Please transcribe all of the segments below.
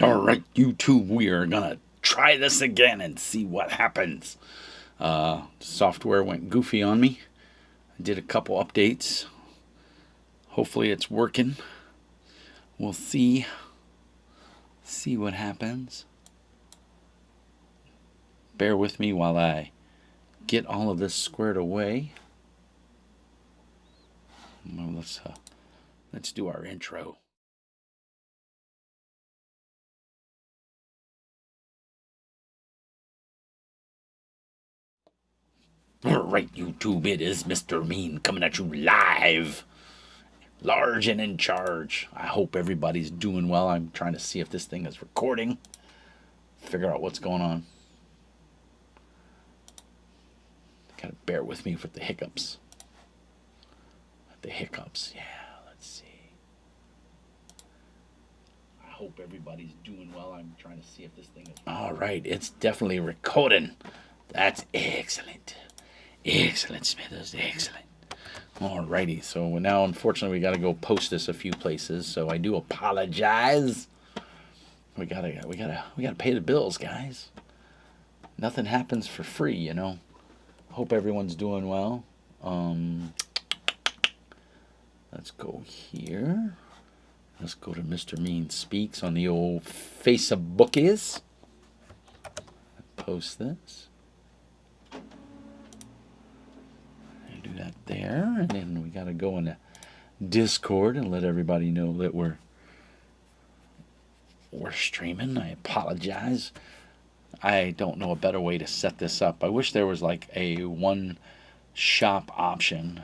All right, YouTube, we are gonna try this again and see what happens. Software went goofy on me. I did a couple updates. Hopefully, it's working. We'll see. See what happens. Bear with me while I get all of this squared away. Well, let's do our intro. All right, YouTube, it is Mr. Mean coming at you live, large and in charge. I hope everybody's doing well. I'm trying to see if this thing is recording, figure out what's going on. Gotta bear with me with the hiccups. Yeah, let's see. I hope everybody's doing well. I'm trying to see if this thing is. All right, it's definitely recording. That's excellent. Excellent, Smithers, excellent. Alrighty, so now unfortunately we got to go post this a few places, so I do apologize. We gotta pay the bills, guys. Nothing happens for free, you know. Hope everyone's doing well. Let's go here. Let's go to Mr. Mean Speaks on the old Facebookies. Post this. Do that there, and then we got to go into Discord and let everybody know that we're streaming. I apologize. I don't know a better way to set this up. I wish there was like a one shop option.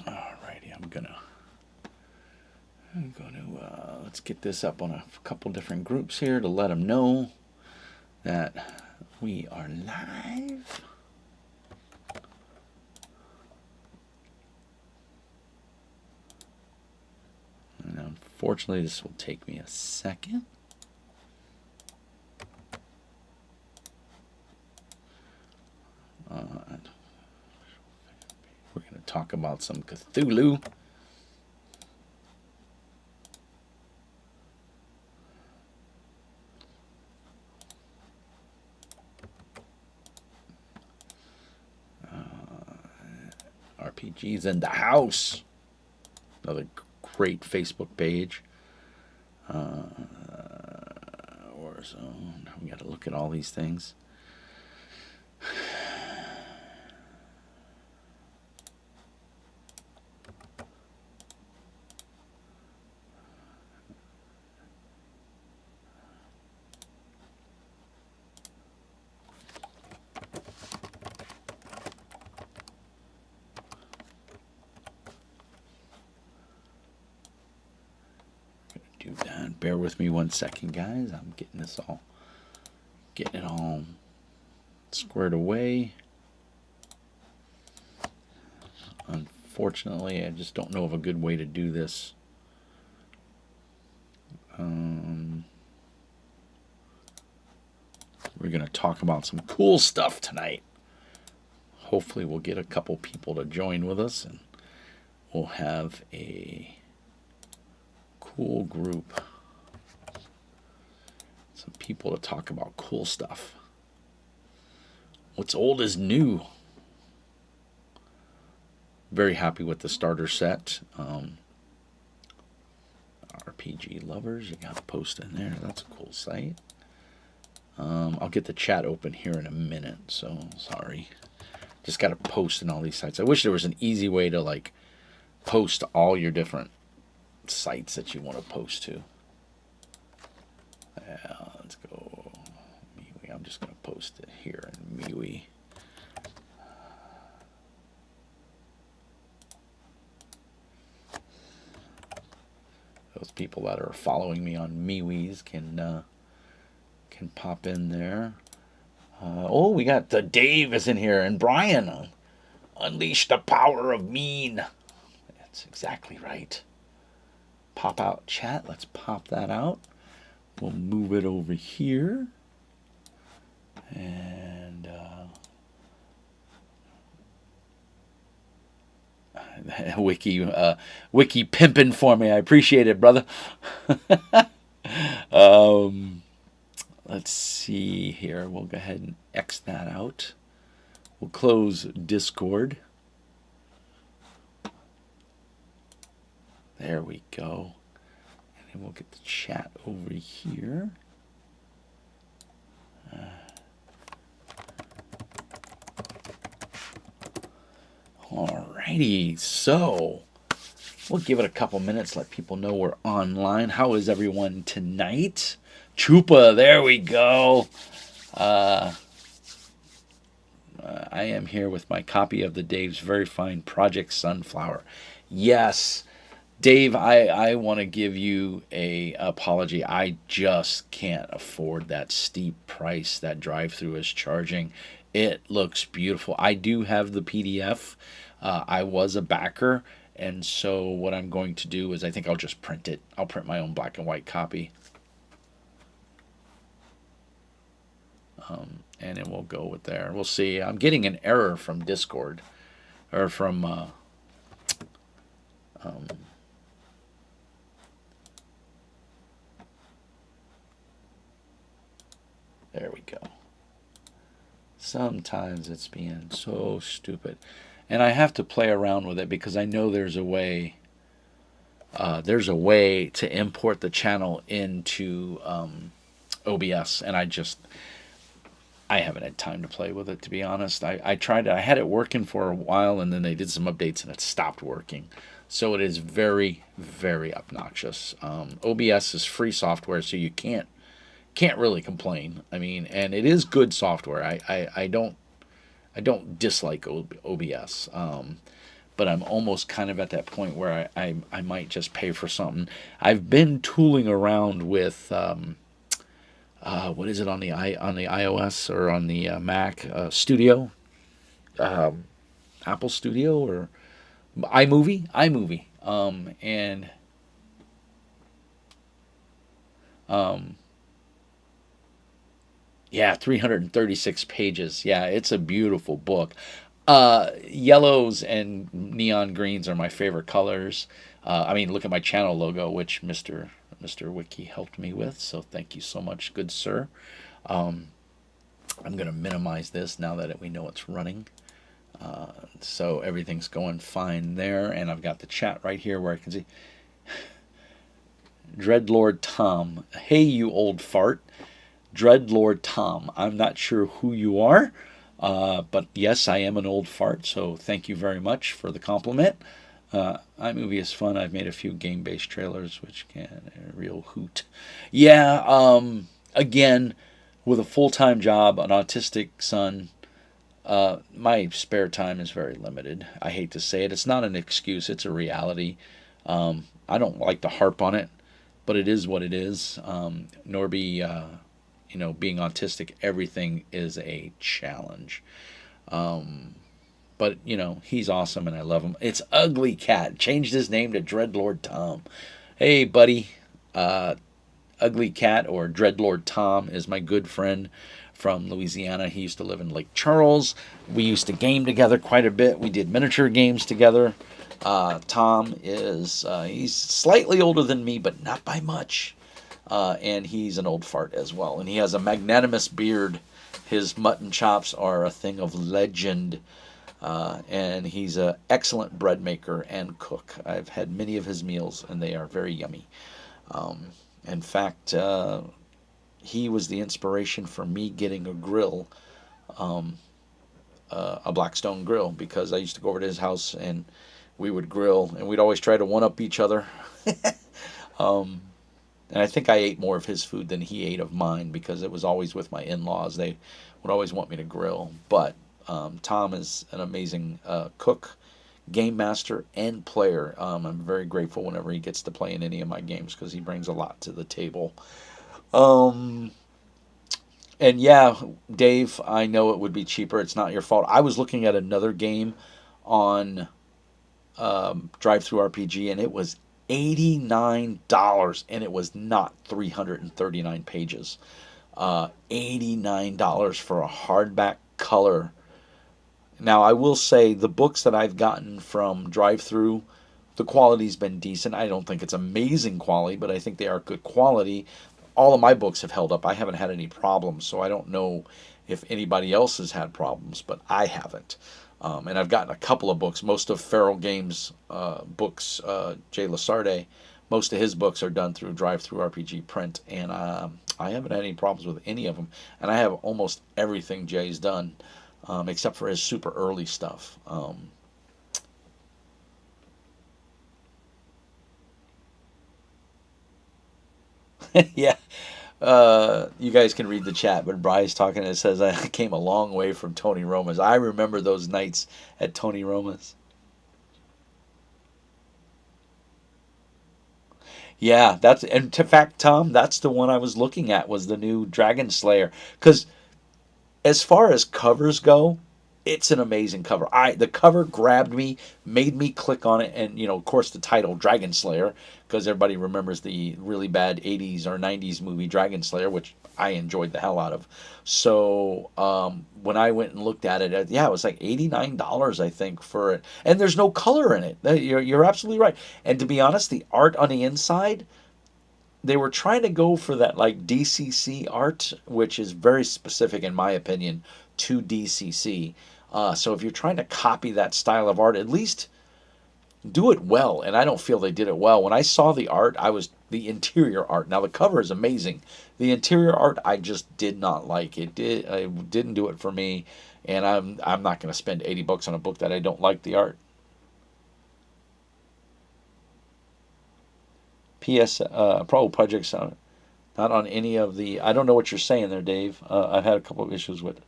Alrighty, I'm gonna let's get this up on a couple different groups here to let them know that we are live. And unfortunately, this will take me a second. We're going to talk about some Cthulhu. RPGs in the house. Another great Facebook page. Warzone. We got to look at all these things. Do that. Bear with me 1 second, guys. I'm getting it all squared away. Unfortunately, I just don't know of a good way to do this. We're going to talk about some cool stuff tonight. Hopefully we'll get a couple people to join with us, and we'll have a cool group. Some people to talk about cool stuff. What's old is new. Very happy with the starter set. RPG lovers, you got to post in there. That's a cool site. I'll get the chat open here in a minute, so sorry. Just got to post in all these sites. I wish there was an easy way to like post to all your different sites that you want to post to. Yeah, let's go MeWe. I'm just going to post it here in MeWe. Those people that are following me on MeWe's can pop in there. Oh, we got Dave is in here, and Brian. Unleash the power of mean. That's exactly right. Pop out chat. Let's pop that out. We'll move it over here. And wiki pimping for me. I appreciate it, brother. um, let's see here. We'll go ahead and X that out. We'll close Discord. There we go. And then we'll get the chat over here. Alrighty, so we'll give it a couple minutes, let people know we're online. How is everyone tonight? Chupa, there we go. I am here with my copy of the Dave's Very Fine Project Sunflower. Yes, Dave, I want to give you a apology. I just can't afford that steep price that drive-through is charging. It looks beautiful. I do have the PDF. I was a backer, and so what I'm going to do is I think I'll just print it. I'll print my own black and white copy. And then we'll go with there. We'll see. I'm getting an error from Discord, or from there we go. Sometimes it's being so stupid. And I have to play around with it because I know there's a way to import the channel into OBS, and I haven't had time to play with it, to be honest. I tried it. I had it working for a while, and then they did some updates, and it stopped working. So it is very, very obnoxious. OBS is free software, so you can't really complain. I mean, and it is good software. I don't dislike OBS, but I'm almost kind of at that point where I might just pay for something. I've been tooling around with what is it on the iOS or on the Mac Studio, Apple Studio or iMovie, and yeah, 336 pages. Yeah, it's a beautiful book. Yellows and neon greens are my favorite colors. I mean, look at my channel logo, which Mr. Wiki helped me with. So thank you so much, good sir. I'm going to minimize this now that we know it's running. So everything's going fine there. And I've got the chat right here where I can see. Dreadlord Tom. Hey, you old fart. Dreadlord Tom. I'm not sure who you are, but yes, I am an old fart, so thank you very much for the compliment. iMovie is fun. I've made a few game-based trailers, which can a real hoot. Yeah, again, with a full-time job, an autistic son, my spare time is very limited. I hate to say it. It's not an excuse. It's a reality. I don't like to harp on it, but it is what it is. Norby, being autistic, everything is a challenge. But, he's awesome and I love him. It's Ugly Cat. Changed his name to Dreadlord Tom. Hey, buddy. Ugly Cat, or Dreadlord Tom, is my good friend from Louisiana. He used to live in Lake Charles. We used to game together quite a bit. We did miniature games together. Tom is, he's slightly older than me, but not by much. And he's an old fart as well. And he has a magnanimous beard. His mutton chops are a thing of legend. And he's an excellent bread maker and cook. I've had many of his meals, and they are very yummy. In fact, he was the inspiration for me getting a grill, a Blackstone grill, because I used to go over to his house, and we would grill, and we'd always try to one-up each other. And I think I ate more of his food than he ate of mine because it was always with my in-laws. They would always want me to grill. But Tom is an amazing cook, game master, and player. I'm very grateful whenever he gets to play in any of my games because he brings a lot to the table. And yeah, Dave, I know it would be cheaper. It's not your fault. I was looking at another game on Drive-Thru RPG, and it was $89, and it was not 339 pages. $89 for a hardback color. Now, I will say the books that I've gotten from Drive-Thru, the quality's been decent. I don't think it's amazing quality, but I think they are good quality. All of my books have held up. I haven't had any problems, so I don't know if anybody else has had problems, but I haven't. And I've gotten a couple of books. Most of Feral Games books, Jay Lasarde, most of his books are done through Drive-Thru RPG Print, and I haven't had any problems with any of them. And I have almost everything Jay's done, except for his super early stuff. Yeah, you guys can read the chat, but Bry's talking. It says I came a long way from Tony Roma's. I remember those nights at Tony Roma's. Yeah, that's and in fact, Tom, that's the one I was looking at was the new Dragon Slayer. Because as far as covers go, it's an amazing cover. The cover grabbed me, made me click on it, and of course, the title Dragon Slayer, because everybody remembers the really bad '80s or '90s movie Dragon Slayer, which I enjoyed the hell out of. So when I went and looked at it, yeah, it was like $89, I think, for it, and there's no color in it. You're absolutely right. And to be honest, the art on the inside, they were trying to go for that like DCC art, which is very specific, in my opinion, to DCC. So if you're trying to copy that style of art, at least do it well. And I don't feel they did it well. When I saw the art, I was the interior art. Now the cover is amazing. The interior art I just did not like. It didn't do it for me. And I'm not going to spend 80 bucks on a book that I don't like the art. PS Pro projects not on any of the. I don't know what you're saying there, Dave. I've had a couple of issues with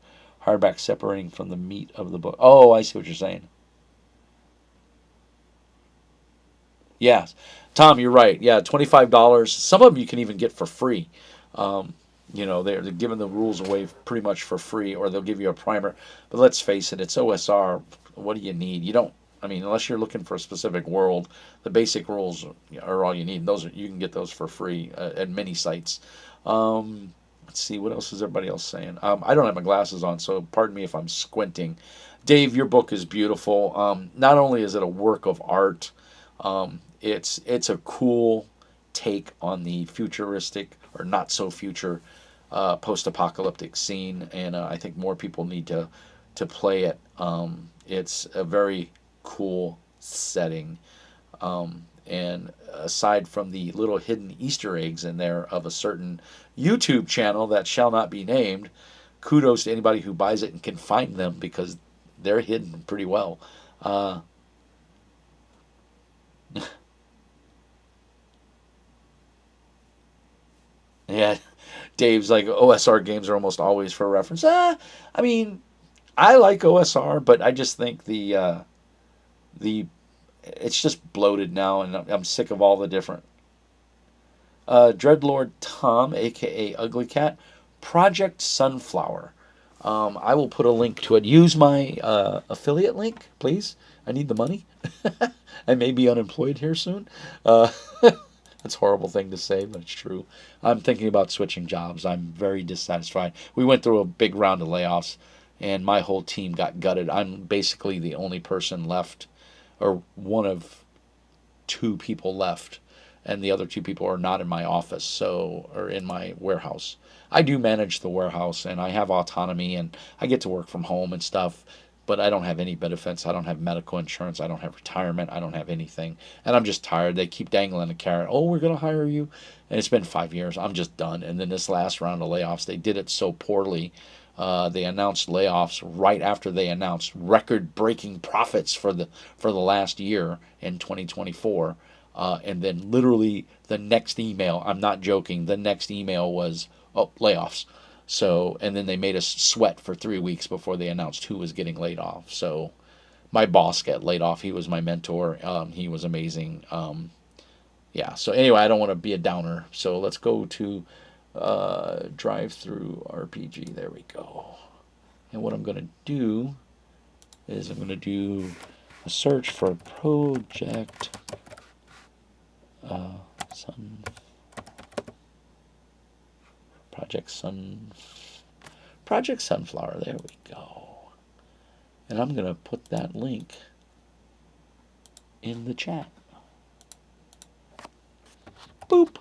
hardback separating from the meat of the book. Oh, I see what you're saying. Yes, Tom, you're right. Yeah, $25. Some of them you can even get for free. Um, they're giving the rules away pretty much for free, or they'll give you a primer. But let's face it, it's OSR. What do you need? You don't. I mean, unless you're looking for a specific world, the basic rules are all you need. And you can get those for free at many sites. Let's see, what else is everybody else saying? I don't have my glasses on, so pardon me if I'm squinting. Dave, your book is beautiful. Not only is it a work of art, it's a cool take on the futuristic or not so future post-apocalyptic scene, and I think more people need to play it. It's a very cool setting. And aside from the little hidden Easter eggs in there of a certain YouTube channel that shall not be named, kudos to anybody who buys it and can find them because they're hidden pretty well. Uh, yeah, Dave's like OSR games are almost always for reference. I mean, I like OSR, but I just think the it's just bloated now, and I'm sick of all the different Dreadlord Tom, aka Ugly Cat, Project Sunflower. I will put a link to it. Use my affiliate link, please. I need the money. I may be unemployed here soon. Uh, that's a horrible thing to say, but it's true. I'm thinking about switching jobs. I'm very dissatisfied. We went through a big round of layoffs, and my whole team got gutted. I'm basically the only person left, or one of two people left, and the other two people are not in my office, so or in my warehouse. I do manage the warehouse, and I have autonomy, and I get to work from home and stuff. But I don't have any benefits. I don't have medical insurance. I don't have retirement. I don't have anything. And I'm just tired. They keep dangling a carrot. Oh, we're going to hire you. And it's been 5 years. I'm just done. And then this last round of layoffs, they did it so poorly. They announced layoffs right after they announced record-breaking profits for the last year in 2024. And then literally the next email, I'm not joking, the next email was, oh, layoffs. So, and then they made us sweat for 3 weeks before they announced who was getting laid off. So, my boss got laid off. He was my mentor. He was amazing. Yeah. So anyway, I don't want to be a downer. So let's go to Drive-Thru RPG. There we go. And what I'm going to do is I'm going to do a search for Project Sun Project Sun Project Sunflower. There we go. And I'm going to put that link in the chat. Boop.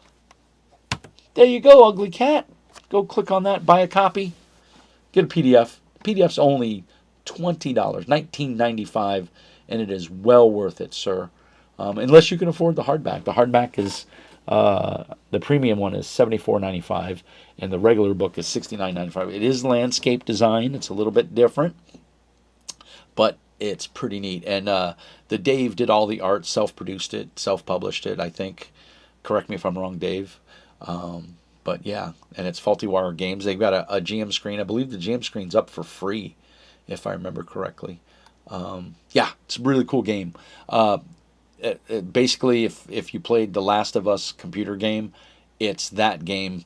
There you go, Ugly Cat. Go click on that, buy a copy, get a PDF. PDF's only $20, $19.95, and it is well worth it, sir. Unless you can afford the hardback. The hardback is the premium one is $74.95, and the regular book is $69.95. It is landscape design. It's a little bit different, but it's pretty neat. And the Dave did all the art, self-produced it, self-published it, I think. Correct me if I'm wrong, Dave. But yeah, and it's Faulty Wire Games. They've got a GM screen. I believe the GM screen's up for free, if I remember correctly. Yeah, it's a really cool game. Basically, if you played the Last of Us computer game, it's that game,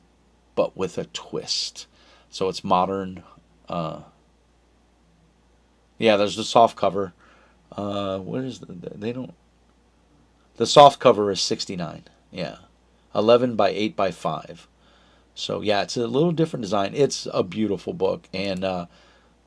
but with a twist. So it's modern. Yeah, there's the soft cover. What is they don't. The soft cover is 69. Yeah, 11 by 8 by 5. So yeah, it's a little different design. It's a beautiful book, and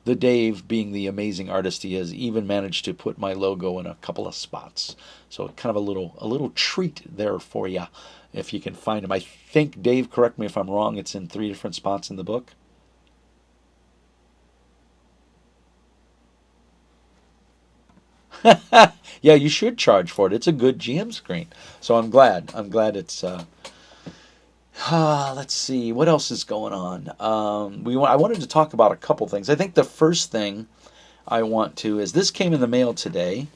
the Dave, being the amazing artist he is, even managed to put my logo in a couple of spots. So kind of a little treat there for you, if you can find him. I think, Dave, correct me if I'm wrong, it's in 3 different spots in the book. Yeah, you should charge for it. It's a good GM screen. So I'm glad. It's. Let's see what else is going on. I wanted to talk about a couple things. I think the first thing I want to is this came in the mail today,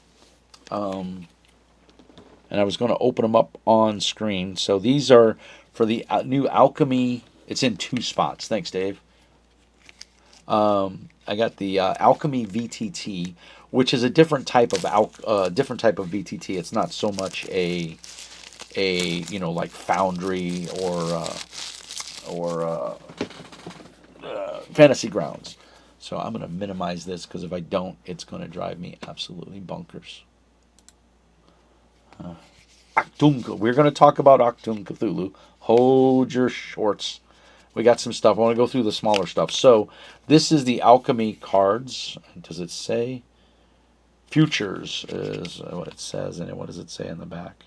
and I was going to open them up on screen. So these are for the new Alchemy. It's in 2 spots. Thanks, Dave. I got the Alchemy VTT, which is a different type of VTT. It's not so much a like Foundry or Fantasy Grounds. So I'm going to minimize this, because if I don't, it's going to drive me absolutely bonkers. Achtung. We're going to talk about Achtung Cthulhu. Hold your shorts. We got some stuff. I want to go through the smaller stuff. So this is the Alchemy cards. Does it say? Futures is what it says. And what does it say in the back?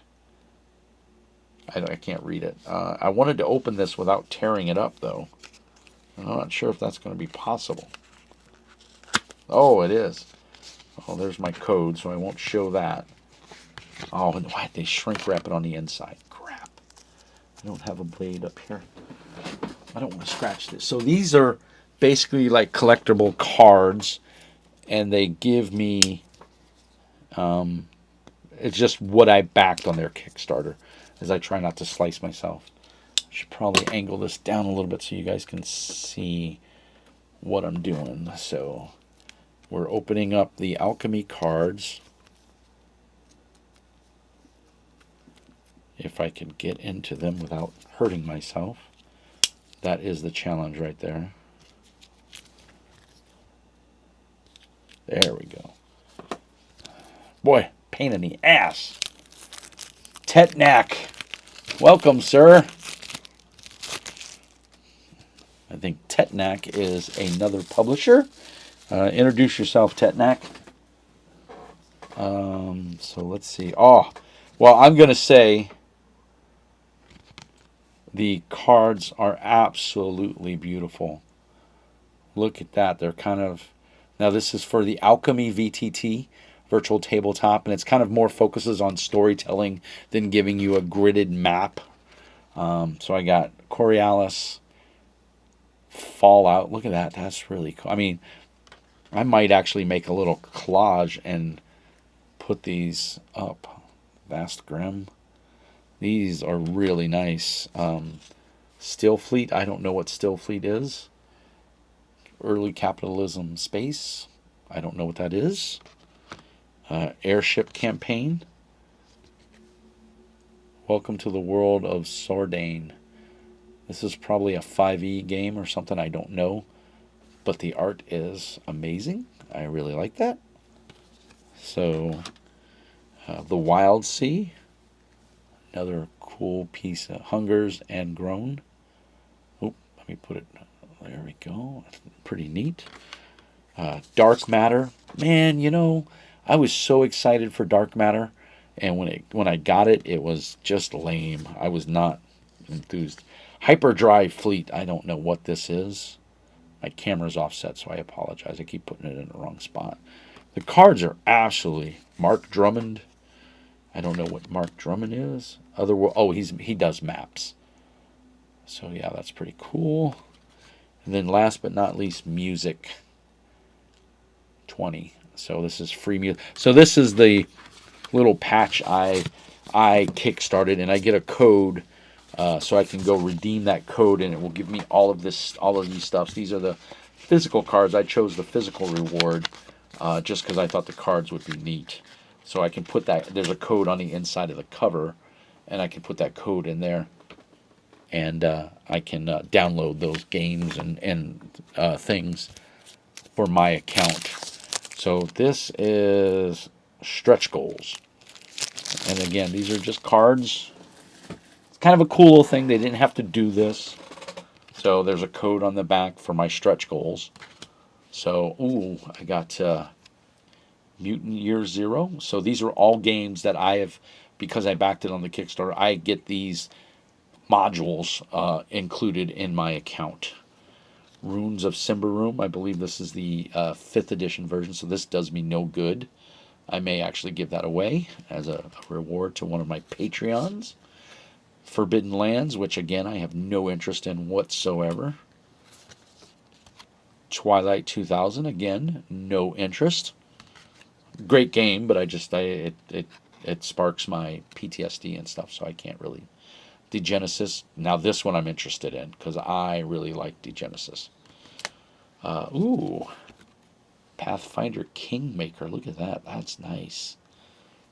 I can't read it. I wanted to open this without tearing it up, though. I'm not sure if that's going to be possible. Oh, it is. Oh, there's my code, so I won't show that. Oh, and why did they shrink wrap it on the inside? Crap. I don't have a blade up here. I don't want to scratch this. So these are basically like collectible cards, and they give me... it's just what I backed on their Kickstarter, as I try not to slice myself. I should probably angle this down a little bit so you guys can see what I'm doing. So we're opening up the Alchemy cards. If I can get into them without hurting myself. That is the challenge right there. There we go. Boy, pain in the ass. Tetnack. Welcome, sir. I think Tetnack is another publisher. Introduce yourself, Tetnack. So let's see. Oh, well, I'm going to say the cards are absolutely beautiful. Look at that. They're kind of... Now, this is for the Alchemy VTT, Virtual Tabletop, and it's kind of more focuses on storytelling than giving you a gridded map. So I got Coriolis, Fallout. Look at that. That's really cool. I mean, I might actually make a little collage and put these up. Vast Grim. These are really nice. Stillfleet. I don't know what Stillfleet is. Early Capitalism Space. I don't know what that is. Airship Campaign. Welcome to the world of Sordane. This is probably a 5e game or something. I don't know. But the art is amazing. I really like that. So, The Wild Sea. Another cool piece of Hungers and Grown. Oh, let me put it. There we go. That's pretty neat. Dark Matter. Man, I was so excited for Dark Matter, and when I got it, it was just lame. I was not enthused. Hyperdrive Fleet. I don't know what this is. My camera's offset, so I apologize. I keep putting it in the wrong spot. The cards are absolutely Mark Drummond. I don't know what Mark Drummond is. He does maps. So yeah, that's pretty cool. And then last but not least, music. 20. So this is free music. So this is the little patch I kickstarted, and I get a code, so I can go redeem that code, and it will give me all of these stuffs. These are the physical cards. I chose the physical reward just because I thought the cards would be neat. So I can put that. There's a code on the inside of the cover, and I can put that code in there, and I can download those games and things for my account. So this is stretch goals. And again, these are just cards. It's kind of a cool little thing. They didn't have to do this. So there's a code on the back for my stretch goals. So, I got Mutant Year Zero. So these are all games that I have, because I backed it on the Kickstarter, I get these modules included in my account. Runes of Symbaroum. I believe this is the 5th edition version, so this does me no good. I may actually give that away as a reward to one of my Patreons. Forbidden Lands, which again I have no interest in whatsoever. Twilight 2000, again, no interest. Great game, but it sparks my PTSD and stuff, so I can't really. Degenesis. Now this one I'm interested in because I really like Degenesis. Pathfinder Kingmaker. Look at that. That's nice.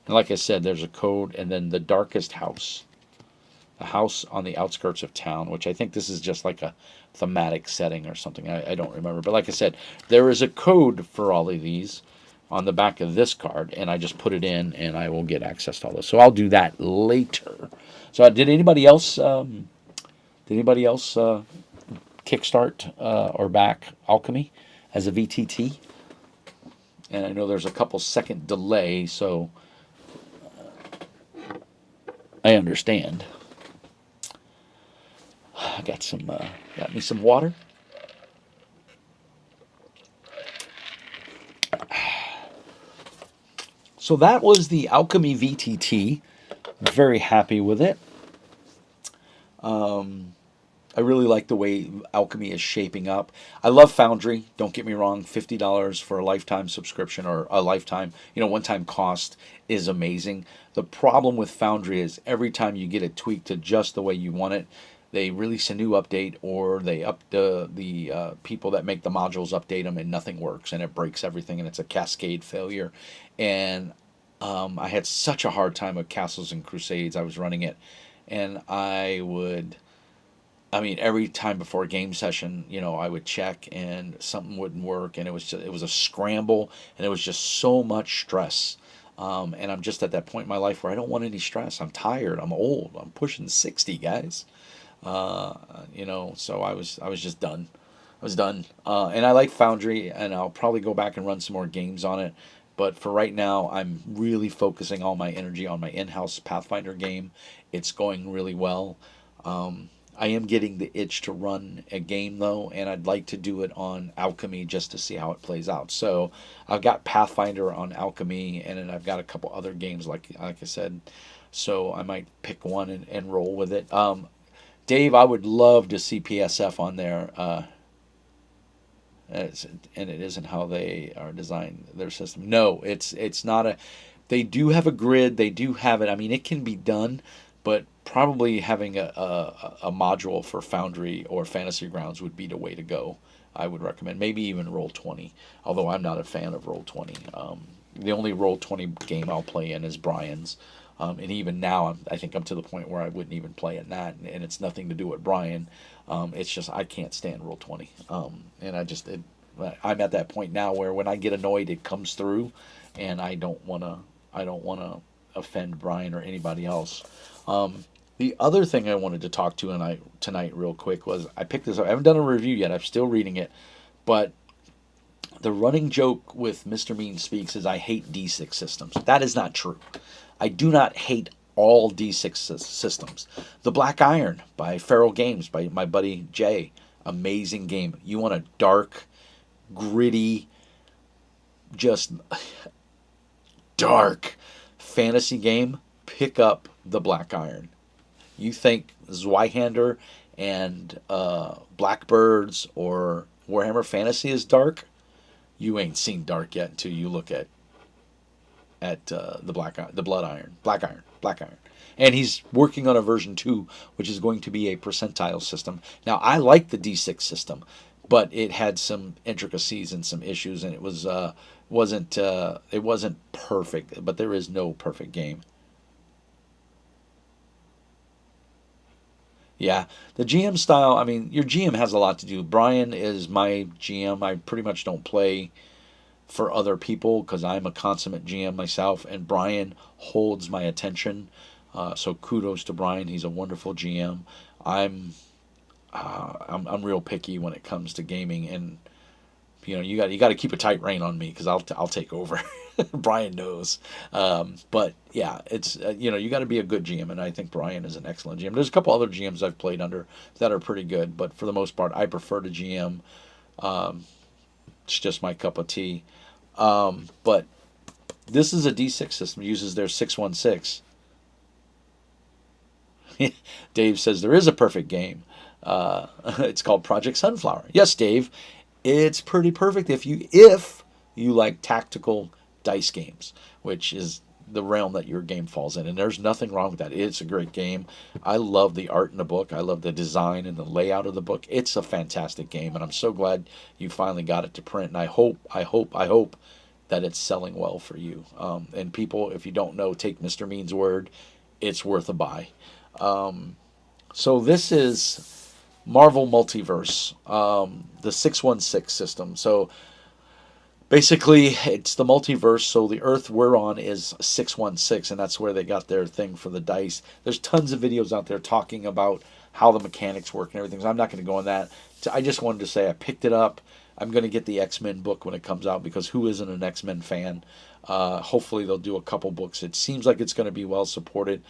And like I said, there's a code, and then the Darkest House. The house on the outskirts of town, which I think this is just like a thematic setting or something. I don't remember. But like I said, there is a code for all of these on the back of this card, and I just put it in, and I will get access to all this. So I'll do that later. So did anybody else kickstart or back Alchemy as a VTT? And I know there's a couple second delay, so I understand. I got me some water. So that was the Alchemy VTT. Very happy with it. I really like the way Alchemy is shaping up. I love Foundry. Don't get me wrong. $50 for a lifetime subscription or a lifetime, one-time cost is amazing. The problem with Foundry is every time you get it tweaked to just the way you want it, they release a new update, or they the people that make the modules update them, and nothing works, and it breaks everything, and it's a cascade failure. And I had such a hard time with Castles and Crusades. I was running it, and every time before a game session, I would check and something wouldn't work, and it was a scramble, and it was just so much stress. And I'm just at that point in my life where I don't want any stress. I'm tired. I'm old. I'm pushing 60, guys. So I was just done. I was done. And I like Foundry, and I'll probably go back and run some more games on it. But for right now, I'm really focusing all my energy on my in-house Pathfinder game. It's going really well. I am getting the itch to run a game, though, and I'd like to do it on Alchemy just to see how it plays out. So I've got Pathfinder on Alchemy, and then I've got a couple other games, like I said. So I might pick one and roll with it. Dave, I would love to see PSF on there. And it isn't how they are designed their system. No, it's not a. They do have a grid. They do have it. I mean, it can be done, but probably having a module for Foundry or Fantasy Grounds would be the way to go. I would recommend maybe even Roll20, although I'm not a fan of Roll20. The only Roll20 game I'll play in is Brian's. And even now, I think I'm to the point where I wouldn't even play in that, and it's nothing to do with Brian. It's just I can't stand Roll20, and I'm at that point now where when I get annoyed, it comes through, and I don't wanna offend Brian or anybody else. The other thing I wanted to talk to tonight real quick was I picked this up. I haven't done a review yet. I'm still reading it, but the running joke with Mr. Mean Speaks is I hate D6 systems. That is not true. I do not hate all D6 systems. The Black Iron by Feral Games by my buddy Jay. Amazing game. You want a dark, gritty, just dark fantasy game? Pick up the Black Iron. You think Zweihander and Blackbirds or Warhammer Fantasy is dark? You ain't seen dark yet until you look at the Blood Iron, Black Iron, and he's working on a version 2, which is going to be a percentile system. Now I like the D6 system, but it had some intricacies and some issues, and it wasn't perfect. But there is no perfect game. Yeah, the GM style, I mean, your GM has a lot to do. Brian is my GM. I pretty much don't play for other people because I'm a consummate GM myself, and Brian holds my attention. So kudos to Brian. He's a wonderful GM. I'm I'm real picky when it comes to gaming, and you got to keep a tight rein on me because I'll take over. Brian knows, but yeah, it's you got to be a good GM, and I think Brian is an excellent GM. There's a couple other GMs I've played under that are pretty good, but for the most part, I prefer to GM. It's just my cup of tea. But this is a D6 system. It uses their 616. Dave says there is a perfect game. It's called Project Sunflower. Yes, Dave, it's pretty perfect if you like tactical dice games, which is the realm that your game falls in. And there's nothing wrong with that. It's a great game. I love the art in the book. I love the design and the layout of the book. It's a fantastic game, and I'm so glad you finally got it to print. And I hope that it's selling well for you. And people, if you don't know, take Mr. Mean's word. It's worth a buy. So this is Marvel Multiverse, the 616 system. So basically, it's the multiverse. So the Earth we're on is 616, and that's where they got their thing for the dice. There's tons of videos out there talking about how the mechanics work and everything. So I'm not going to go on that. I just wanted to say I picked it up. I'm going to get the X-Men book when it comes out because who isn't an X-Men fan? Hopefully they'll do a couple books. It seems like it's going to be well supported.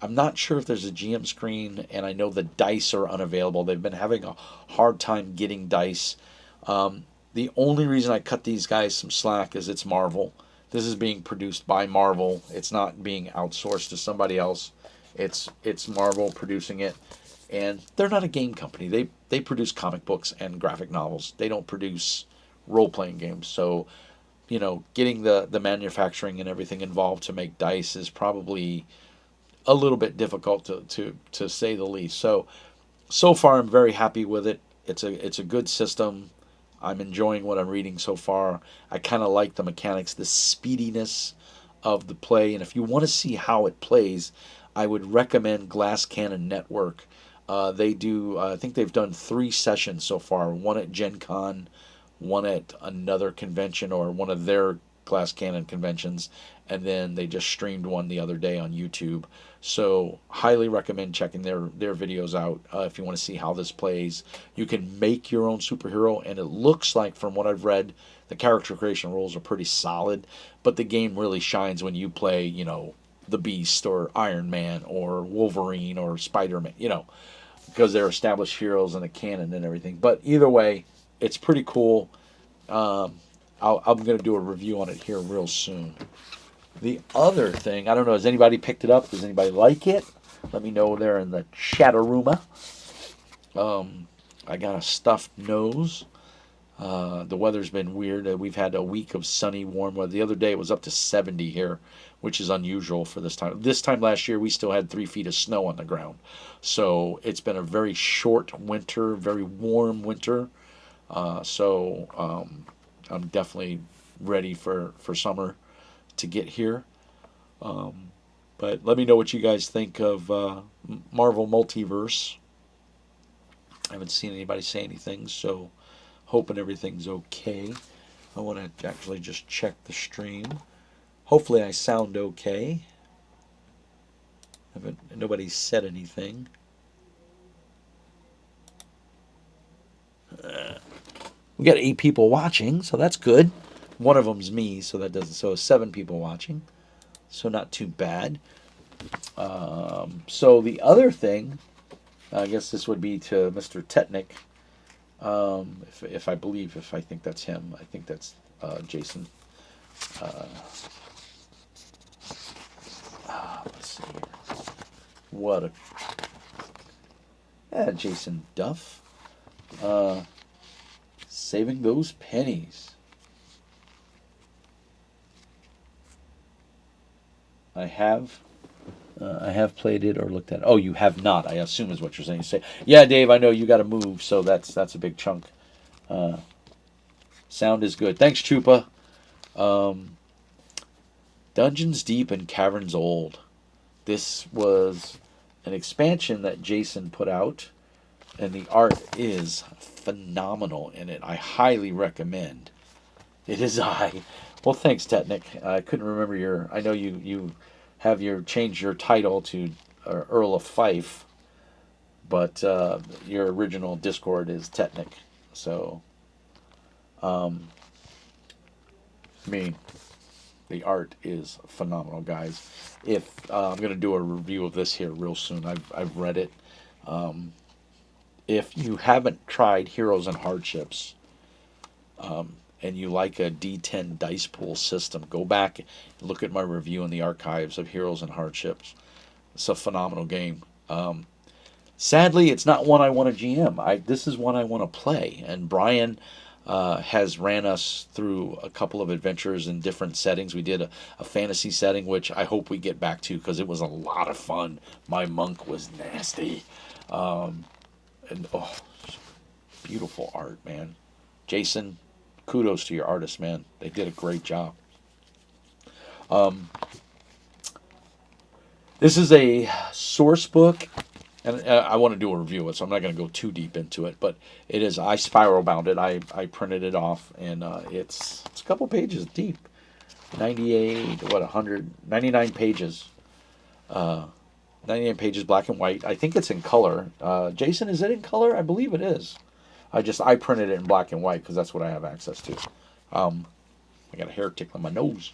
I'm not sure if there's a GM screen, and I know the dice are unavailable. They've been having a hard time getting dice. The only reason I cut these guys some slack is it's Marvel. This is being produced by Marvel. It's not being outsourced to somebody else. It's Marvel producing it, and they're not a game company. They produce comic books and graphic novels. They don't produce role-playing games. So, getting the manufacturing and everything involved to make dice is probably a little bit difficult to say the least. So far I'm very happy with it. It's a good system. I'm enjoying what I'm reading so far. I kind of like the mechanics, the speediness of the play, and if you want to see how it plays, I would recommend Glass Cannon Network. They do. I think they've done 3 sessions so far. One at Gen Con, one at another convention or one of their Glass Cannon conventions, and then they just streamed one the other day on YouTube. So highly recommend checking their videos out if you want to see how this plays. You can make your own superhero, and it looks like from what I've read, the character creation rules are pretty solid, but the game really shines when you play, the Beast or Iron Man or Wolverine or Spider-Man, because they're established heroes in the canon and everything. But either way, it's pretty cool. I'm going to do a review on it here real soon. The other thing, I don't know, has anybody picked it up? Does anybody like it? Let me know there in the chatteruma. I got a stuffed nose. The weather's been weird. We've had a week of sunny, warm weather. The other day it was up to 70 here, which is unusual for this time. This time last year we still had 3 feet of snow on the ground. So it's been a very short winter, very warm winter. I'm definitely ready for summer to get here. But let me know what you guys think of Marvel Multiverse. I haven't seen anybody say anything, so hoping everything's okay. I want to actually just check the stream. Hopefully I sound okay. Nobody said anything. We got 8 people watching, so that's good. One of them's me, so that doesn't. So 7 people watching, so not too bad. So the other thing, I guess this would be to Mr. Tetnick. If I think that's him, I think that's Jason. Let's see here. What a Jason Duff. Saving those pennies. I have played it or looked at it. Oh, you have not, I assume is what you're saying. You say, yeah, Dave, I know you got to move, so that's a big chunk. Sound is good. Thanks, Chupa. Dungeons Deep and Caverns Old. This was an expansion that Jason put out, and the art is phenomenal in it. I highly recommend. It is I. Well, thanks, Tetnick. I couldn't remember your. I know you have changed your title to Earl of Fife, but your original Discord is Tetnick. So, I mean, the art is phenomenal, guys. If I'm going to do a review of this here real soon, I've read it. If you haven't tried Heroes and Hardships, and you like a D10 dice pool system, go back and look at my review in the archives of Heroes and Hardships. It's a phenomenal game. Sadly, it's not one I want to GM. This is one I want to play. And Brian has ran us through a couple of adventures in different settings. We did a fantasy setting, which I hope we get back to because it was a lot of fun. My monk was nasty. And beautiful art, man. Jason, kudos to your artists, man. They did a great job. This is a source book, and I want to do a review of it, so I'm not going to go too deep into it. But it is. I spiral bound it. I printed it off, and it's a couple pages deep. 99 pages. 99 pages, black and white. I think it's in color. Jason, is it in color? I believe it is. I printed it in black and white because that's what I have access to. I got a hair tickling my nose.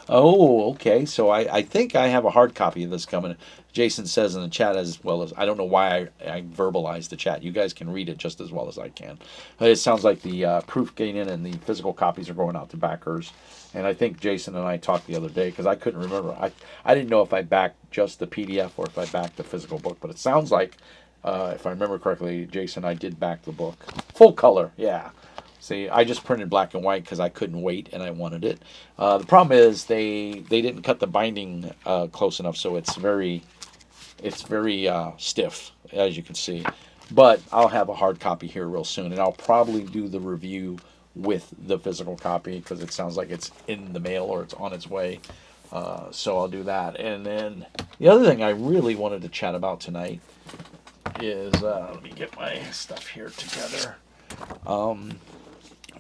Oh, okay. So I think I have a hard copy of this coming. Jason says in the chat as well as I don't know why I verbalized the chat. You guys can read it just as well as I can. It sounds like the proof getting and the physical copies are going out to backers. And I think Jason and I talked the other day because I couldn't remember. I didn't know if I backed just the PDF or if I backed the physical book. But it sounds like, if I remember correctly, Jason, I did back the book. Full color, yeah. See, I just printed black and white because I couldn't wait and I wanted it. The problem is they didn't cut the binding close enough, so it's very stiff, as you can see. But I'll have a hard copy here real soon, and I'll probably do the review with the physical copy because it sounds like it's in the mail or it's on its way. So I'll do that. And then the other thing I really wanted to chat about tonight is let me get my stuff here together.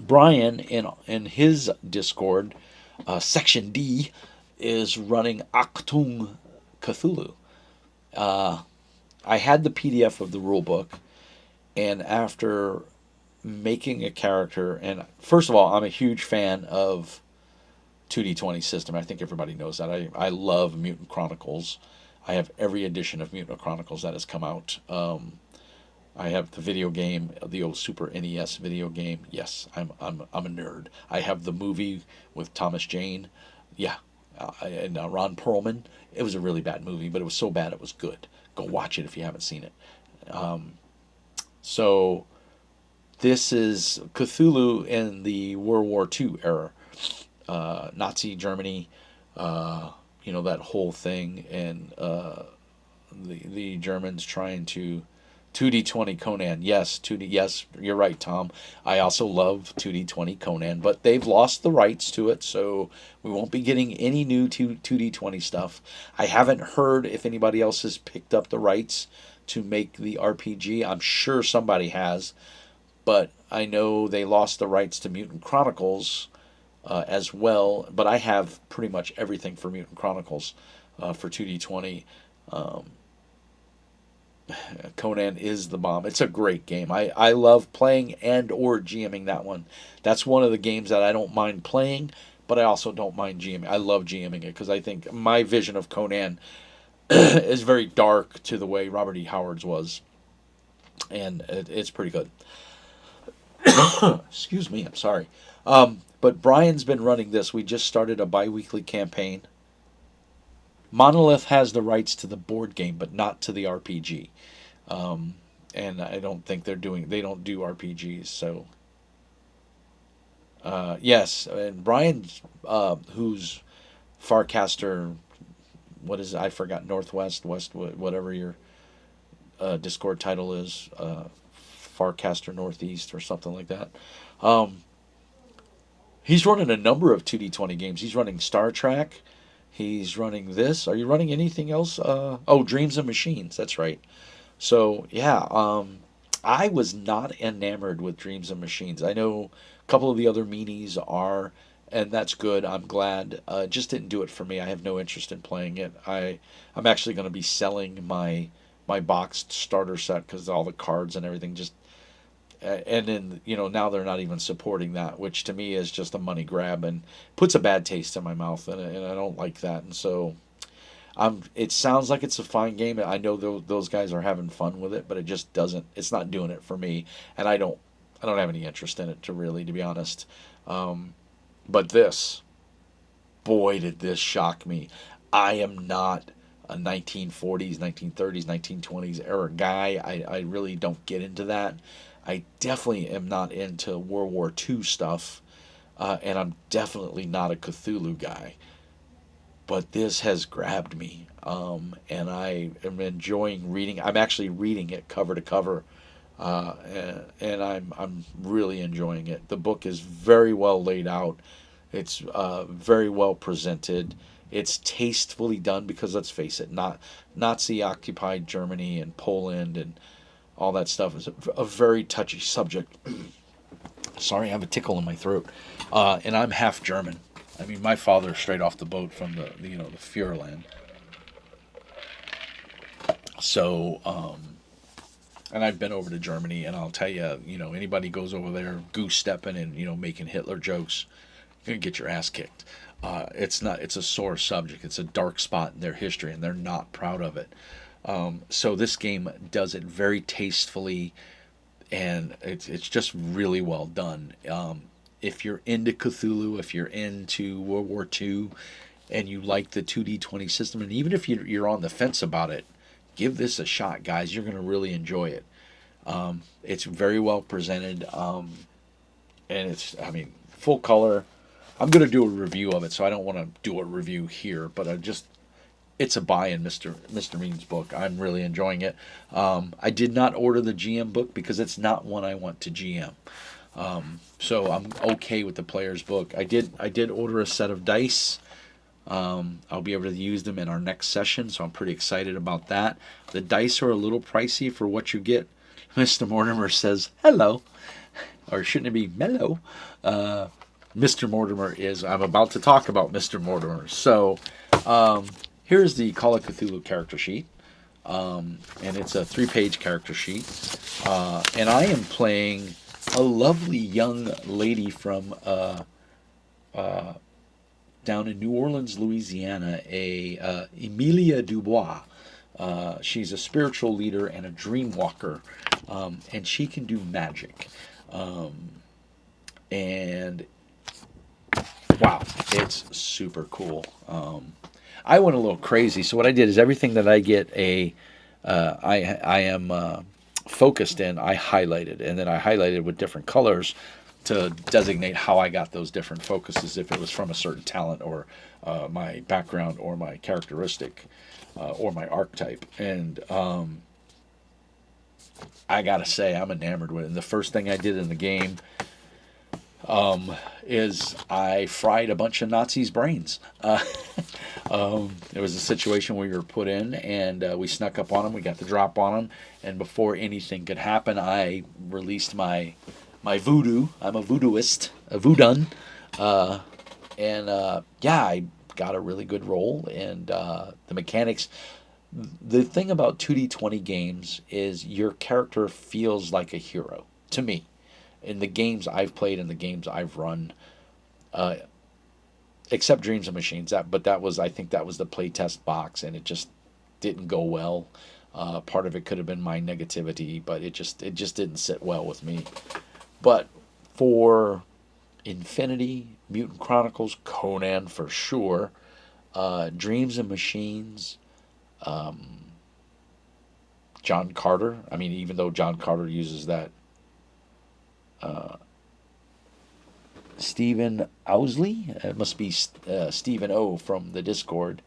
Brian in his Discord, Section D, is running Achtung Cthulhu. I had the PDF of the rule book, and after making a character, and first of all, I'm a huge fan of 2D20 system. I think everybody knows that. I love Mutant Chronicles. I have every edition of Mutant Chronicles that has come out. I have the video game, the old Super NES video game. Yes, I'm a nerd. I have the movie with Thomas Jane. Yeah, and Ron Perlman. It was a really bad movie, but it was so bad it was good. Go watch it if you haven't seen it. So this is Cthulhu in the World War II era, Nazi Germany. That whole thing, and the Germans trying to 2D20 Conan. Yes, 2D. Yes, you're right, Tom. I also love 2D20 Conan, but they've lost the rights to it, so we won't be getting any new 2D20 stuff. I haven't heard if anybody else has picked up the rights to make the RPG. I'm sure somebody has, but I know they lost the rights to Mutant Chronicles, as well. But I have pretty much everything for Mutant Chronicles for 2D20. Um, Conan is the bomb. It's a great game. I love playing and or GMing that one. That's one of the games that I don't mind playing, but I also don't mind GMing. I love GMing it because I think my vision of Conan is very dark to the way Robert E. Howard's was, and it's pretty good. Excuse me, I'm sorry. But Brian's been running this. We just started a bi-weekly campaign. Monolith has the rights to the board game, but not to the RPG. Um, and I don't think they don't do RPGs. So, yes, and Brian, who's Farcaster, what is it? I forgot, Northwest, West, whatever your Discord title is, Farcaster Northeast or something like that. Um, he's running a number of 2D20 games. He's running Star Trek. He's running this. Are you running anything else? Oh, Dreams and Machines. That's right. So yeah, I was not enamored with Dreams and Machines. I know a couple of the other meanies are, and that's good. I'm glad. It just didn't do it for me. I have no interest in playing it. I'm actually going to be selling my boxed starter set because all the cards and everything just and then now they're not even supporting that, which to me is just a money grab and puts a bad taste in my mouth, and I don't like that. And so it sounds like it's a fine game. I know those guys are having fun with it, but it just doesn't. It's not doing it for me, and I don't have any interest in it to be honest. Um, but this, boy, did this shock me. I am not a 1940s, 1930s, 1920s era guy. I really don't get into that. I definitely am not into World War II stuff, and I'm definitely not a Cthulhu guy. But this has grabbed me, and I am enjoying reading. I'm actually reading it cover to cover, and I'm really enjoying it. The book is very well laid out. It's very well presented. It's tastefully done because let's face it, not Nazi occupied Germany and Poland and all that stuff is a very touchy subject. Sorry, I have a tickle in my throat, and I'm half German. I mean, my father's straight off the boat from the Fuhrland. So, and I've been over to Germany, and I'll tell you, anybody goes over there goose stepping and making Hitler jokes, you're gonna get your ass kicked. It's a sore subject. It's a dark spot in their history, and they're not proud of it. So this game does it very tastefully, and it's just really well done. If you're into Cthulhu, if you're into World War II, and you like the 2D20 system, and even if you're on the fence about it, give this a shot, guys. You're going to really enjoy it. It's very well presented, and I mean, full color. I'm going to do a review of it, so I don't want to do a review here, but it's a buy in Mr. Mean's book. I'm really enjoying it. I did not order the GM book because it's not one I want to GM. So I'm okay with the player's book. I did order a set of dice. I'll be able to use them in our next session, so I'm pretty excited about that. The dice are a little pricey for what you get. Mr. Mortimer says hello, or shouldn't it be mellow? Mr. Mortimer is. I'm about to talk about Mr. Mortimer. So here's the Call of Cthulhu character sheet. And it's a 3-page character sheet. And I am playing a lovely young lady from down in New Orleans, Louisiana, Emilia Dubois. She's a spiritual leader and a dream walker, and she can do magic. And wow, it's super cool. I went a little crazy, so what I did is everything that I get I am focused in, I highlighted, and then I highlighted with different colors to designate how I got those different focuses, if it was from a certain talent or my background or my characteristic or my archetype. And I gotta say, I'm enamored with it. And the first thing I did in the game is I fried a bunch of Nazis' brains. There was a situation we were put in, and we snuck up on them. We got the drop on them, and before anything could happen, I released my voodoo. I'm a voodooist, a voodoo. And yeah, I got a really good roll, and the mechanics. The thing about 2D20 games is your character feels like a hero to me. In the games I've played and the games I've run, uh, except Dreams and Machines, but that was, I think that was the playtest box, and it just didn't go well. Part of it could have been my negativity, but it just didn't sit well with me. But for Infinity, Mutant Chronicles, Conan for sure, Dreams and Machines, John Carter. I mean, even though John Carter uses that, Stephen Owsley. It must be Stephen O from the Discord.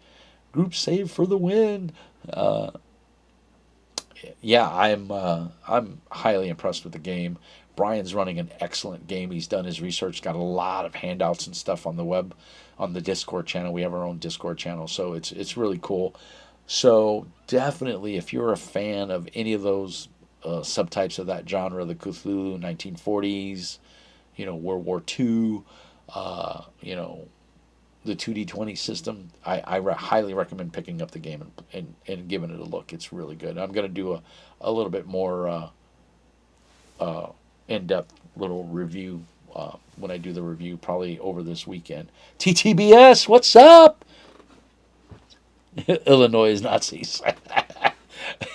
Group save for the win. Uh, yeah, I'm highly impressed with the game. Brian's running an excellent game. He's done his research, got a lot of handouts and stuff on the web, on the Discord channel. We have our own Discord channel, so it's really cool. So definitely, if you're a fan of any of those subtypes of that genre, the Cthulhu 1940s, World War II, you know, the 2D20 system, I highly recommend picking up the game and giving it a look. It's really good. I'm going to do a little bit more uh, in depth little review when I do the review, probably over this weekend. TTBS, what's up? Illinois Nazis.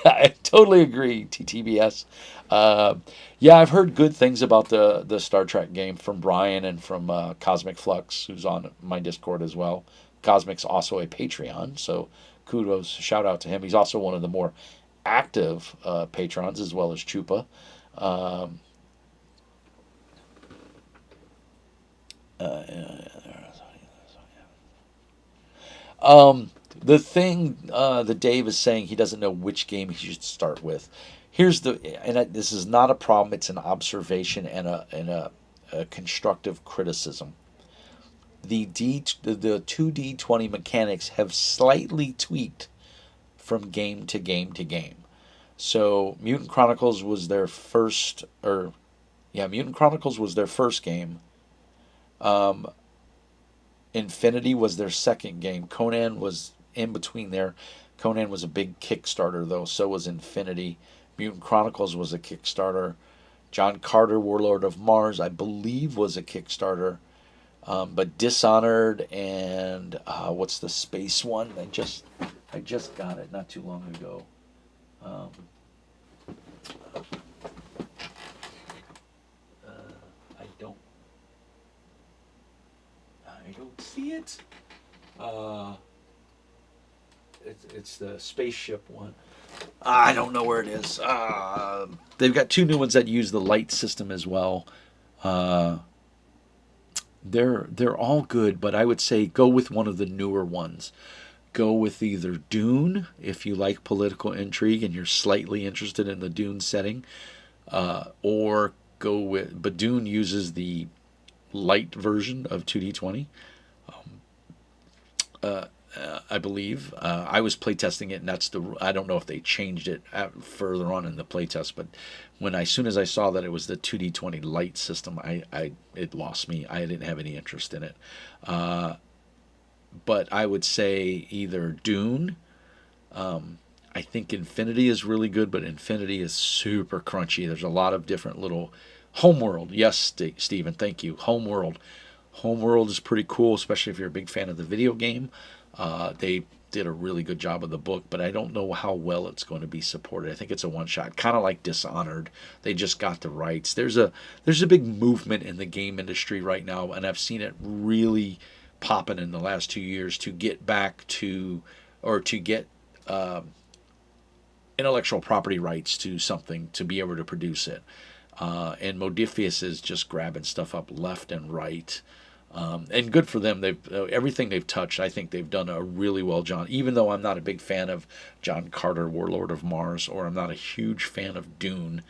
I totally agree, TTBS. Uh, yeah, I've heard good things about the Star Trek game from Brian and from Cosmic Flux, who's on my Discord as well. Cosmic's also a Patreon, so kudos, shout out to him. He's also one of the more active patrons, as well as Chupa. Um, uh, the thing that Dave is saying, he doesn't know which game he should start with. Here's this is not a problem. It's an observation and a constructive criticism. The 2D20 mechanics have slightly tweaked from game to game to game. So Mutant Chronicles was their first, or yeah, Mutant Chronicles was their first game. Um, Infinity was their second game. Conan was in between there. Conan was a big Kickstarter, though. So was Infinity. Mutant Chronicles was a Kickstarter. John Carter, Warlord of Mars, I believe, was a Kickstarter. But Dishonored and what's the space one? I just got it not too long ago. Um, I don't see it. Uh, it's the spaceship one. I don't know where it is. They've got two new ones that use the light system as well. Uh, they're all good, but I would say go with one of the newer ones. Go with either Dune if you like political intrigue and you're slightly interested in the Dune setting, or go with. But Dune uses the light version of 2D20. I believe. I was playtesting it, and that's the. I don't know if they changed it further on in the playtest, but as soon as I saw that it was the 2D20 light system, it lost me. I didn't have any interest in it. Uh, but I would say either Dune. I think Infinity is really good, but Infinity is super crunchy. There's a lot of different little. Homeworld, yes, Stephen, thank you. Homeworld is pretty cool, especially if you're a big fan of the video game. They did a really good job of the book, but I don't know how well it's going to be supported. I think it's a one shot, kind of like Dishonored. They just got the rights. There's a big movement in the game industry right now, and I've seen it really popping in the last 2 years to get back to, or to get intellectual property rights to something to be able to produce it. And Modifius is just grabbing stuff up left and right. And good for them. They've everything they've touched. I think they've done a really well job. Even though I'm not a big fan of John Carter, Warlord of Mars, or I'm not a huge fan of Dune,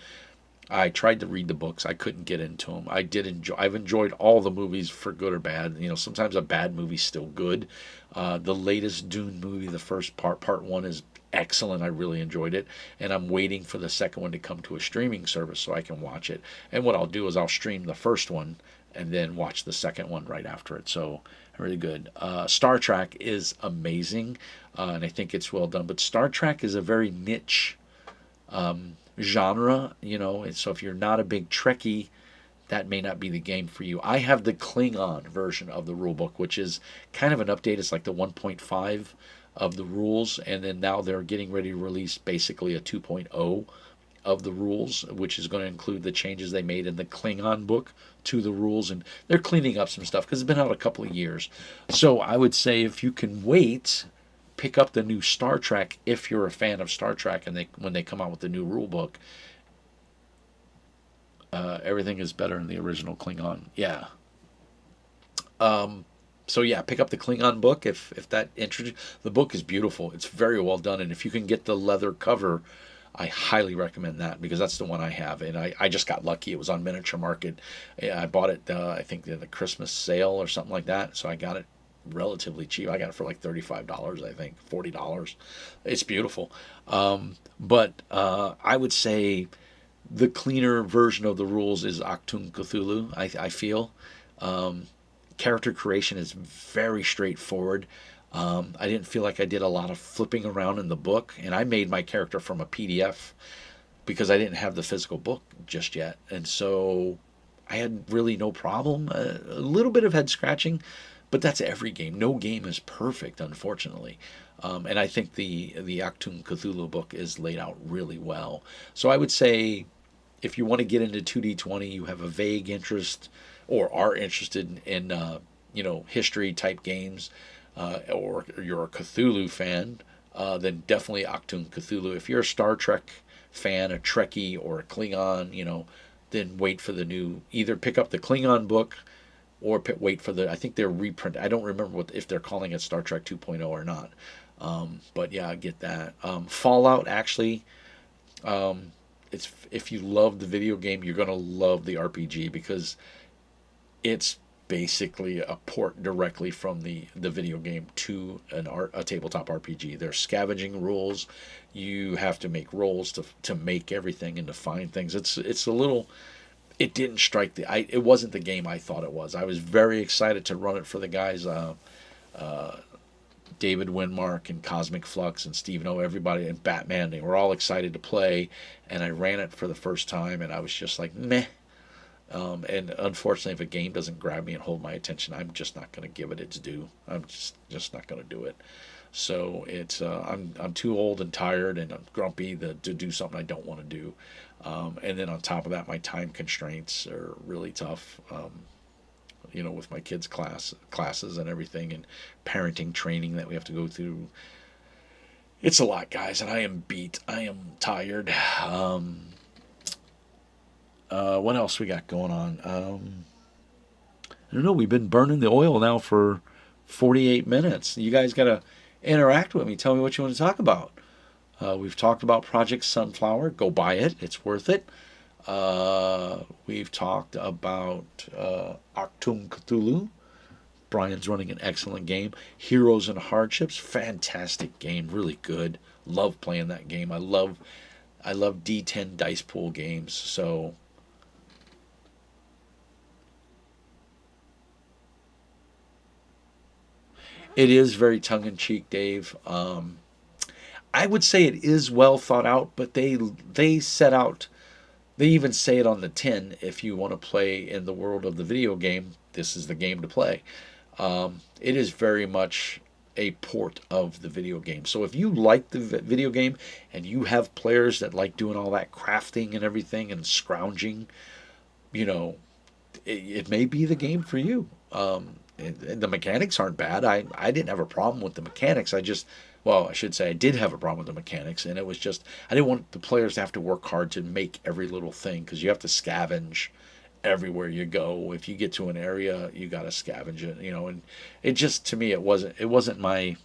I tried to read the books. I couldn't get into them. I did enjoy. I've enjoyed all the movies for good or bad. Sometimes a bad movie's still good. The latest Dune movie, the first part one, is excellent. I really enjoyed it, and I'm waiting for the second one to come to a streaming service so I can watch it. And what I'll do is I'll stream the first one and then watch the second one right after it. So I really good. Star Trek is amazing, and I think it's well done. But Star Trek is a very niche genre, and so if you're not a big Trekkie, that may not be the game for you. I have the Klingon version of the rulebook, which is kind of an update. It's like the 1.5 of the rules, and then now they're getting ready to release basically a 2.0 of the rules, which is going to include the changes they made in the Klingon book to the rules, and they're cleaning up some stuff because it's been out a couple of years. So I would say if you can wait, pick up the new Star Trek if you're a fan of Star Trek, and when they come out with the new rule book, everything is better in the original Klingon. Yeah. So yeah, pick up the Klingon book if that interests you. The book is beautiful. It's very well done, and if you can get the leather cover, I highly recommend that because that's the one I have, and I just got lucky. It was on Miniature Market. I bought it, I think, in the Christmas sale or something like that. So I got it relatively cheap. I got it for like $35, I think, $40. It's beautiful. But I would say the cleaner version of the rules is Achtung Cthulhu, I feel. Character creation is very straightforward. I didn't feel like I did a lot of flipping around in the book, and I made my character from a PDF because I didn't have the physical book just yet, and so I had really no problem. A little bit of head scratching, but that's every game. No game is perfect, unfortunately. And I think the Achtung Cthulhu book is laid out really well. So I would say if you want to get into 2D20, you have a vague interest or are interested in history type games, or you're a Cthulhu fan, then definitely Achtung Cthulhu. If you're a Star Trek fan, a Trekkie, or a Klingon, then wait for the new. Either pick up the Klingon book, or wait for the. I think they're reprint. I don't remember if they're calling it Star Trek 2.0 or not. But yeah, I get that. Fallout actually. It's if you love the video game, you're gonna love the RPG because it's basically a port directly from the video game to a tabletop RPG. There's scavenging rules. You have to make rolls to make everything and to find things. It's a little. It didn't strike it wasn't the game I thought it was. I was very excited to run it for the guys. David Winmark and Cosmic Flux and Stephen O, everybody, and Batman, they were all excited to play, and I ran it for the first time, and I was just like, meh. And unfortunately, if a game doesn't grab me and hold my attention, I'm just not going to give it its due. I'm just not going to do it. So it's I'm too old and tired and I'm grumpy to do something I don't want to do. And then on top of that, my time constraints are really tough. With my kids' classes and everything, and parenting training that we have to go through. It's a lot, guys, and I am beat. I am tired. What else we got going on? I don't know. We've been burning the oil now for 48 minutes. You guys got to interact with me. Tell me what you want to talk about. We've talked about Project Sunflower. Go buy it. It's worth it. We've talked about Achtung Cthulhu. Brian's running an excellent game. Heroes and Hardships, fantastic game, really good. Love playing that game. I love D10 dice pool games. So it is very tongue in cheek, Dave. I would say it is well thought out, but they set out. They even say it on the tin. If you want to play in the world of the video game, this is the game to play. It is very much a port of the video game. So if you like the video game and you have players that like doing all that crafting and everything and scrounging, it may be the game for you. And the mechanics aren't bad. I didn't have a problem with the mechanics. I should say I did have a problem with the mechanics, and it was just I didn't want the players to have to work hard to make every little thing because you have to scavenge everywhere you go. If you get to an area, you got to scavenge it, and it just to me it wasn't my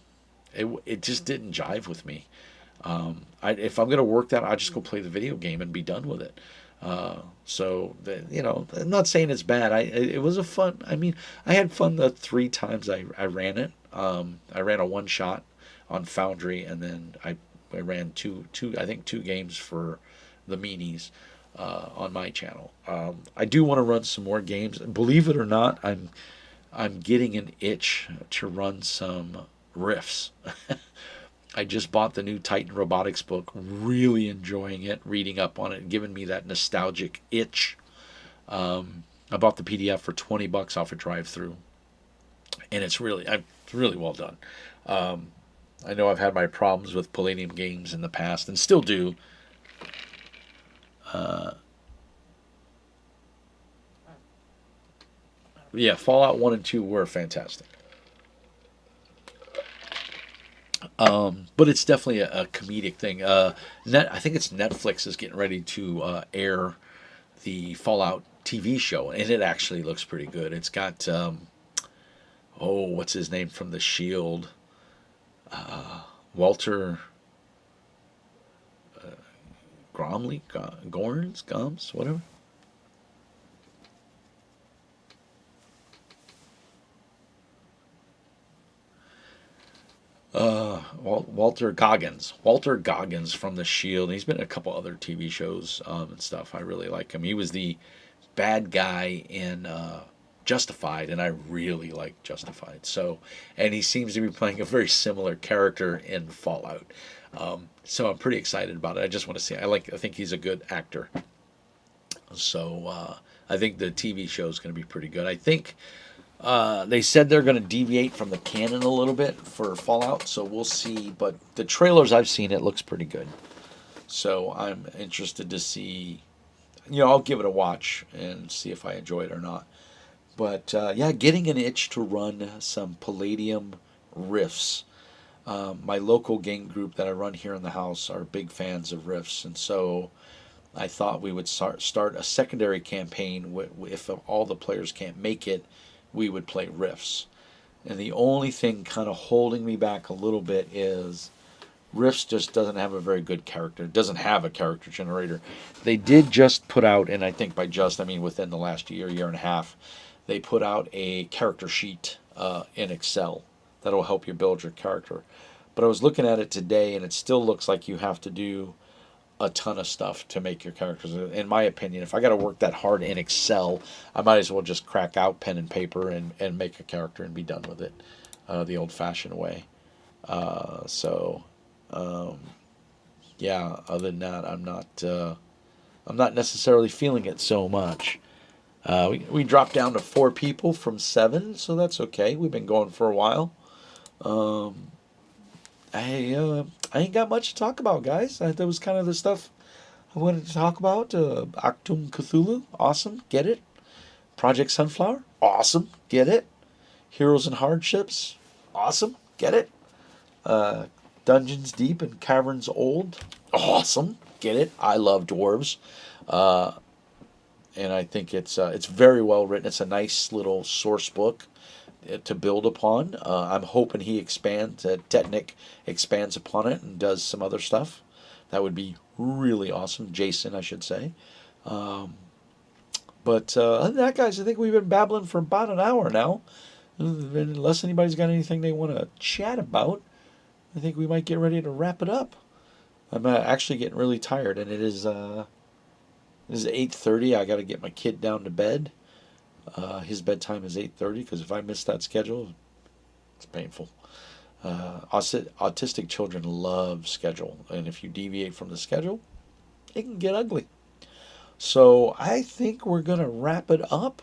it just didn't jive with me. If I'm gonna work that, I just go play the video game and be done with it. I'm not saying it's bad. It was a fun. I mean, I had fun the 3 times I ran it. I ran a one shot on Foundry, and then I ran two games for the Meanies on my channel. I do want to run some more games. Believe it or not, I'm getting an itch to run some riffs. I just bought the new Titan Robotics book, really enjoying it, reading up on it, giving me that nostalgic itch. I bought the PDF for $20 off a drive-through, and it's really well done. I know I've had my problems with Palladium games in the past, and still do. Yeah, Fallout 1 and 2 were fantastic. But it's definitely a comedic thing. I think it's Netflix is getting ready to air the Fallout TV show, and it actually looks pretty good. It's got what's his name from The Shield? Walter Gorms, whatever. Walter Goggins. Walter Goggins from The Shield. He's been in a couple other TV shows and stuff. I really like him. He was the bad guy in Justified, and I really like Justified. So, and he seems to be playing a very similar character in Fallout. So I'm pretty excited about it. I just want to see. I think he's a good actor. So I think the TV show is going to be pretty good. I think they said they're going to deviate from the canon a little bit for Fallout, so we'll see. But the trailers I've seen, it looks pretty good. So I'm interested to see. I'll give it a watch and see if I enjoy it or not. But yeah, getting an itch to run some Palladium riffs. My local game group that I run here in the house are big fans of riffs, and so I thought we would start a secondary campaign. If all the players can't make it, we would play riffs. And the only thing kind of holding me back a little bit is Riffs just doesn't have a very good character. It doesn't have a character generator. They did just put out, and I think by just, I mean within the last year and a half, they put out a character sheet in Excel that'll help you build your character. But I was looking at it today, and it still looks like you have to do a ton of stuff to make your characters. In my opinion, if I got to work that hard in Excel, I might as well just crack out pen and paper and make a character and be done with it the old-fashioned way. So, yeah. Other than that, I'm not necessarily feeling it so much. We dropped down to 4 people from 7, so that's okay. We've been going for a while. I ain't got much to talk about, guys. That was kind of the stuff I wanted to talk about. Achtung Cthulhu, awesome, get it. Project Sunflower, awesome, get it. Heroes and Hardships, awesome, get it. Dungeons Deep and Caverns Old, awesome, get it. I love dwarves, and I think it's very well written. It's a nice little source book to build upon. I'm hoping he expands, Technic expands upon it and does some other stuff. That would be really awesome. Jason, I should say. But other than that, guys, I think we've been babbling for about an hour now. Unless anybody's got anything they want to chat about, I think we might get ready to wrap it up. I'm actually getting really tired, and it is 8:30. I got to get my kid down to bed. His bedtime is 8:30 because if I miss that schedule, it's painful. Autistic children love schedule, and if you deviate from the schedule, it can get ugly. So I think we're going to wrap it up.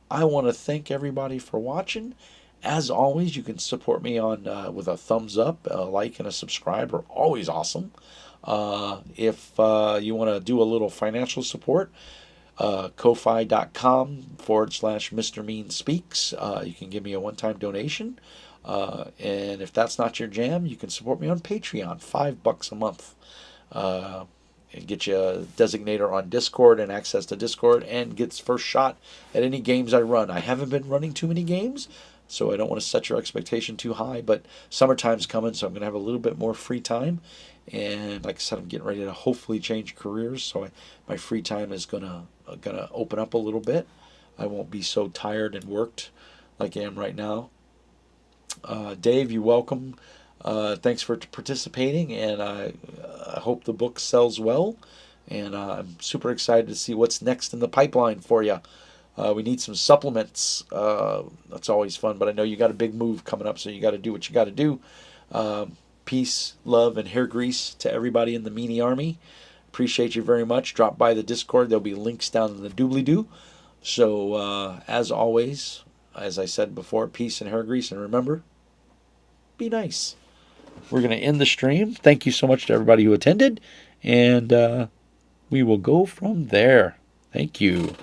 I want to thank everybody for watching. As always, you can support me on with a thumbs up, a like, and a subscribe are always awesome. If you want to do a little financial support, Ko-fi.com/Mr. Mean Speaks. You can give me a one-time donation. And if that's not your jam, you can support me on Patreon, $5 a month. And get you a designator on Discord and access to Discord and gets first shot at any games I run. I haven't been running too many games, so I don't want to set your expectation too high, but summertime's coming, so I'm going to have a little bit more free time. And like I said, I'm getting ready to hopefully change careers, so my free time is gonna open up a little bit. I won't be so tired and worked like I am right now. Dave, you're welcome. Thanks for participating, and I hope the book sells well. And I'm super excited to see what's next in the pipeline for you. We need some supplements. That's always fun, but I know you got a big move coming up, so you got to do what you got to do. Peace, love, and hair grease to everybody in the Meanie Army. Appreciate you very much. Drop by the Discord. There'll be links down in the doobly-doo. So, as always, as I said before, peace and hair grease. And remember, be nice. We're going to end the stream. Thank you so much to everybody who attended. And we will go from there. Thank you.